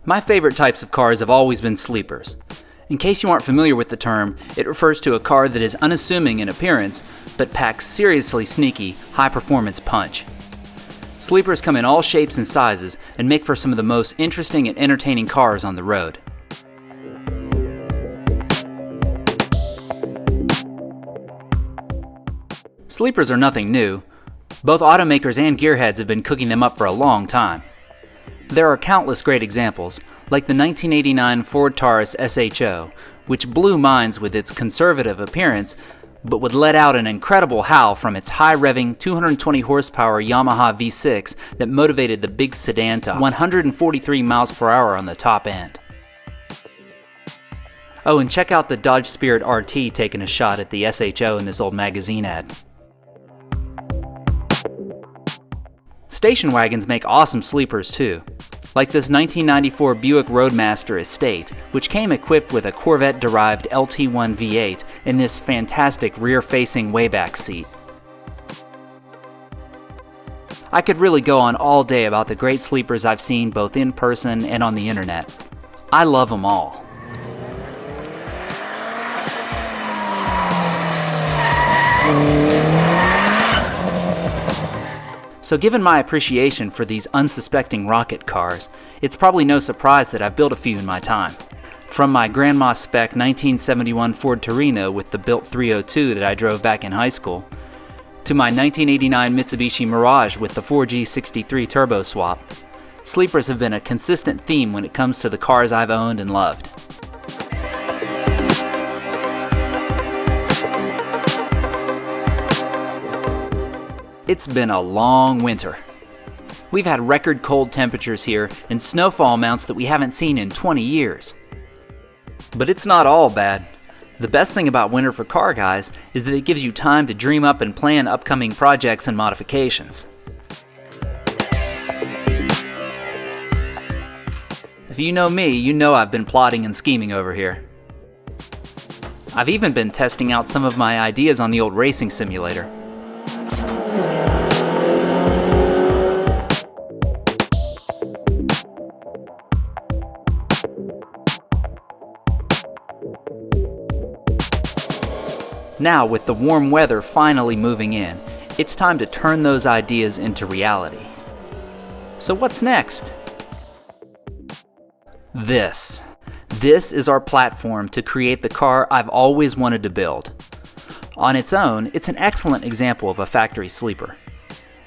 My favorite types of cars have always been sleepers. In case you aren't familiar with the term, it refers to a car that is unassuming in appearance, but packs seriously sneaky, high-performance punch. Sleepers come in all shapes and sizes and make for some of the most interesting and entertaining cars on the road. Sleepers are nothing new. Both automakers and gearheads have been cooking them up for a long time. There are countless great examples, like the 1989 Ford Taurus SHO, which blew minds with its conservative appearance, but would let out an incredible howl from its high-revving 220 horsepower Yamaha V6 that motivated the big sedan to 143 miles per hour on the top end. Oh, and check out the Dodge Spirit RT taking a shot at the SHO in this old magazine ad. Station wagons make awesome sleepers too, like this 1994 Buick Roadmaster Estate, which came equipped with a Corvette-derived LT1 V8 and this fantastic rear-facing wayback seat. I could really go on all day about the great sleepers I've seen both in person and on the internet. I love them all. So given my appreciation for these unsuspecting rocket cars, it's probably no surprise that I've built a few in my time. From my grandma spec 1971 Ford Torino with the built 302 that I drove back in high school, to my 1989 Mitsubishi Mirage with the 4G63 turbo swap, sleepers have been a consistent theme when it comes to the cars I've owned and loved. It's been a long winter. We've had record cold temperatures here and snowfall amounts that we haven't seen in 20 years. But it's not all bad. The best thing about winter for car guys is that it gives you time to dream up and plan upcoming projects and modifications. If you know me, you know I've been plotting and scheming over here. I've even been testing out some of my ideas on the old racing simulator. Now, with the warm weather finally moving in, it's time to turn those ideas into reality. So what's next? This is our platform to create the car I've always wanted to build. On its own, it's an excellent example of a factory sleeper.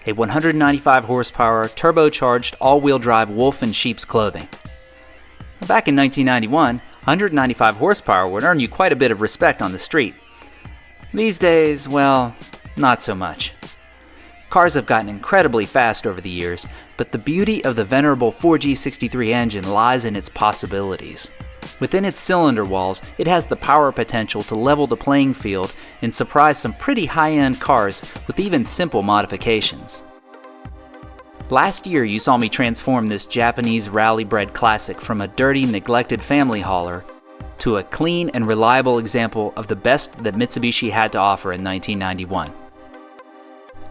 A 195 horsepower, turbocharged, all-wheel drive wolf in sheep's clothing. Back in 1991, 195 horsepower would earn you quite a bit of respect on the street. These days, well, not so much. Cars have gotten incredibly fast over the years, but the beauty of the venerable 4G63 engine lies in its possibilities. Within its cylinder walls, it has the power potential to level the playing field and surprise some pretty high-end cars with even simple modifications. Last year, you saw me transform this Japanese rally-bred classic from a dirty, neglected family hauler to a clean and reliable example of the best that Mitsubishi had to offer in 1991.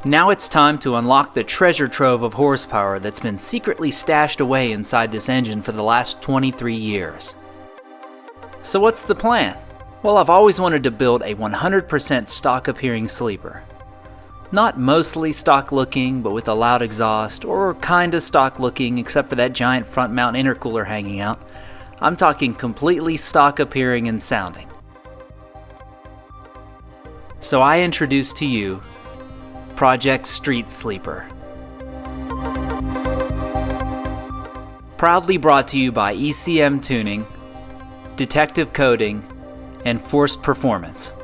Now it's time to unlock the treasure trove of horsepower that's been secretly stashed away inside this engine for the last 23 years. So what's the plan? Well, I've always wanted to build a 100% stock-appearing sleeper. Not mostly stock-looking, but with a loud exhaust, or kinda stock-looking except for that giant front-mount intercooler hanging out. I'm talking completely stock-appearing and sounding. So I introduce to you Project Street Sleeper. Proudly brought to you by ECM Tuning, Detective Coding, and Forced Performance.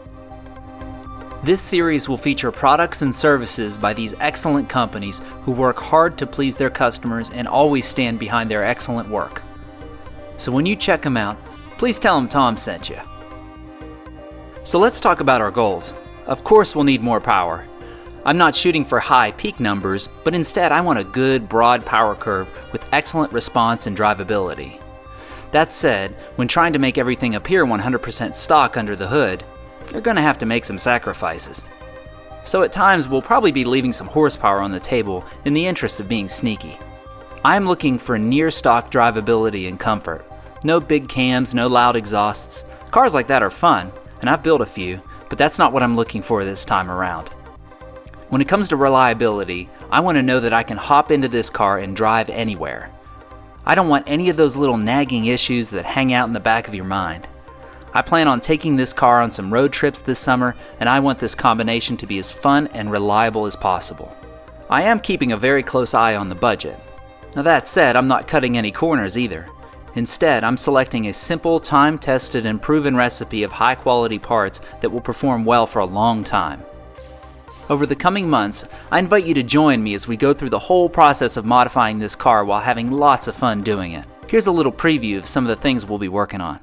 This series will feature products and services by these excellent companies who work hard to please their customers and always stand behind their excellent work. So when you check them out, please tell them Tom sent you. So let's talk about our goals. Of course we'll need more power. I'm not shooting for high peak numbers, but instead I want a good, broad power curve with excellent response and drivability. That said, when trying to make everything appear 100% stock under the hood, you're going to have to make some sacrifices. So at times we'll probably be leaving some horsepower on the table in the interest of being sneaky. I'm looking for near stock drivability and comfort. No big cams, no loud exhausts. Cars like that are fun, and I've built a few, but that's not what I'm looking for this time around. When it comes to reliability, I want to know that I can hop into this car and drive anywhere. I don't want any of those little nagging issues that hang out in the back of your mind. I plan on taking this car on some road trips this summer, and I want this combination to be as fun and reliable as possible. I am keeping a very close eye on the budget. Now that said, I'm not cutting any corners either. Instead, I'm selecting a simple, time-tested and proven recipe of high-quality parts that will perform well for a long time. Over the coming months, I invite you to join me as we go through the whole process of modifying this car while having lots of fun doing it. Here's a little preview of some of the things we'll be working on.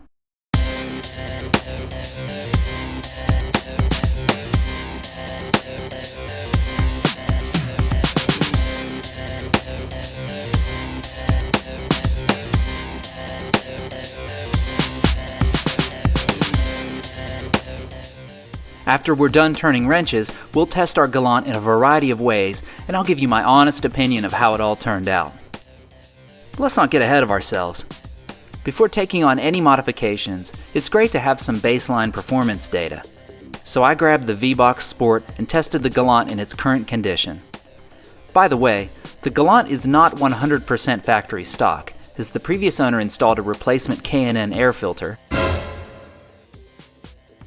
After we're done turning wrenches, we'll test our Galant in a variety of ways, and I'll give you my honest opinion of how it all turned out. Let's not get ahead of ourselves. Before taking on any modifications, it's great to have some baseline performance data. So I grabbed the V-Box Sport and tested the Galant in its current condition. By the way, the Galant is not 100% factory stock, as the previous owner installed a replacement K&N air filter,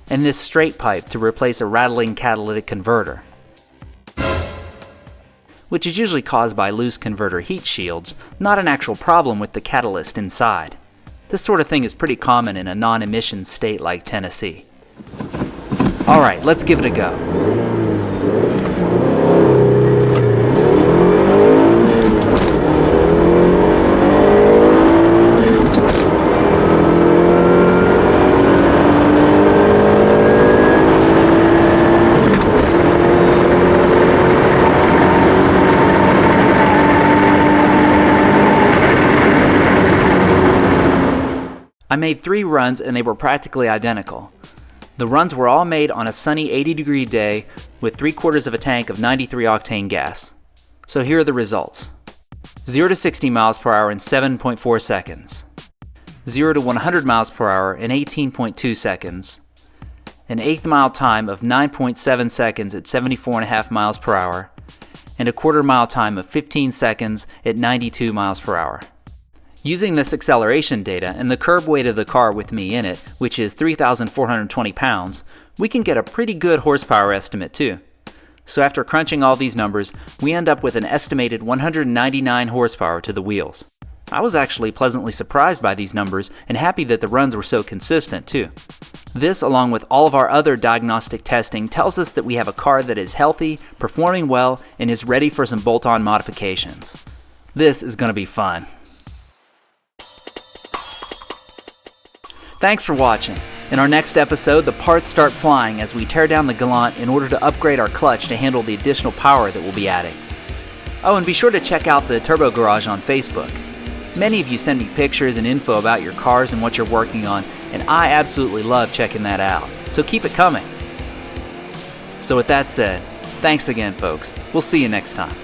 and this straight pipe to replace a rattling catalytic converter, which is usually caused by loose converter heat shields, not an actual problem with the catalyst inside. This sort of thing is pretty common in a non-emission state like Tennessee. Alright, let's give it a go. I made 3 runs and they were practically identical. The runs were all made on a sunny 80-degree day with 3/4 of a tank of 93 octane gas. So here are the results. 0 to 60 miles per hour in 7.4 seconds. 0 to 100 miles per hour in 18.2 seconds. An 1/8 mile time of 9.7 seconds at 74.5 miles per hour. And a 1/4 mile time of 15 seconds at 92 miles per hour. Using this acceleration data and the curb weight of the car with me in it, which is 3,420 pounds, we can get a pretty good horsepower estimate too. So after crunching all these numbers, we end up with an estimated 199 horsepower to the wheels. I was actually pleasantly surprised by these numbers and happy that the runs were so consistent too. This, along with all of our other diagnostic testing, tells us that we have a car that is healthy, performing well, and is ready for some bolt-on modifications. This is going to be fun. Thanks for watching. In our next episode, the parts start flying as we tear down the Galant in order to upgrade our clutch to handle the additional power that we'll be adding. Oh, and be sure to check out the Turbo Garage on Facebook. Many of you send me pictures and info about your cars and what you're working on, and I absolutely love checking that out. So keep it coming. So with that said, thanks again, folks. We'll see you next time.